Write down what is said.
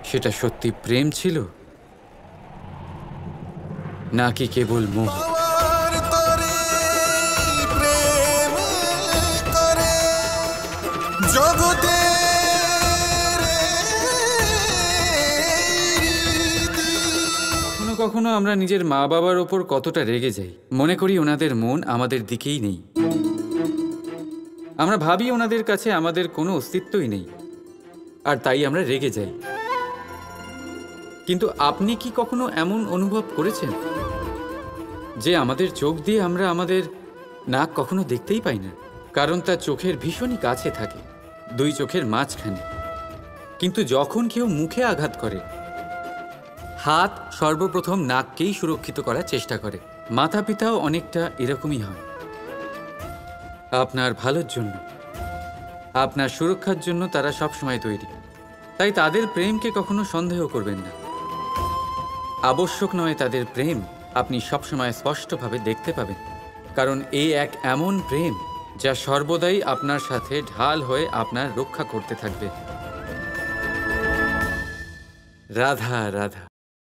সেটা সত্যি প্রেম ছিল নাকি কেবল মোহ? কখনো কখনো আমরা নিজের মা বাবার ওপর কতটা রেগে যাই, মনে করি ওনাদের মন আমাদের দিকেই নেই। আমরা ভাবি ওনাদের কাছে আমাদের কোনো অস্তিত্বই নেই, আর তাই আমরা রেগে যাই। কিন্তু আপনি কি কখনো এমন অনুভব করেছেন যে আমাদের চোখ দিয়ে আমরা আমাদের নাক কখনো দেখতেই পাই না, কারণ তা চোখের ভীষণই কাছে থাকে, দুই চোখের মাঝখানে। কিন্তু যখন কেউ মুখে আঘাত করে, হাত সর্বপ্রথম নাককেই সুরক্ষিত করার চেষ্টা করে। মাতা পিতাও অনেকটা এরকমই হয়। আপনার ভালোর জন্য, আপনার সুরক্ষার জন্য তারা সবসময় তৈরি। তাই তাদের প্রেমকে কখনো সন্দেহ করবেন না। আবশ্যক নয় তাদের প্রেম আপনি সবসময় স্পষ্টভাবে দেখতে পাবেন, কারণ এই এক এমন প্রেম যা সর্বদাই আপনার সাথে ঢাল হয়ে আপনার রক্ষা করতে থাকবে। রাধা রাধা।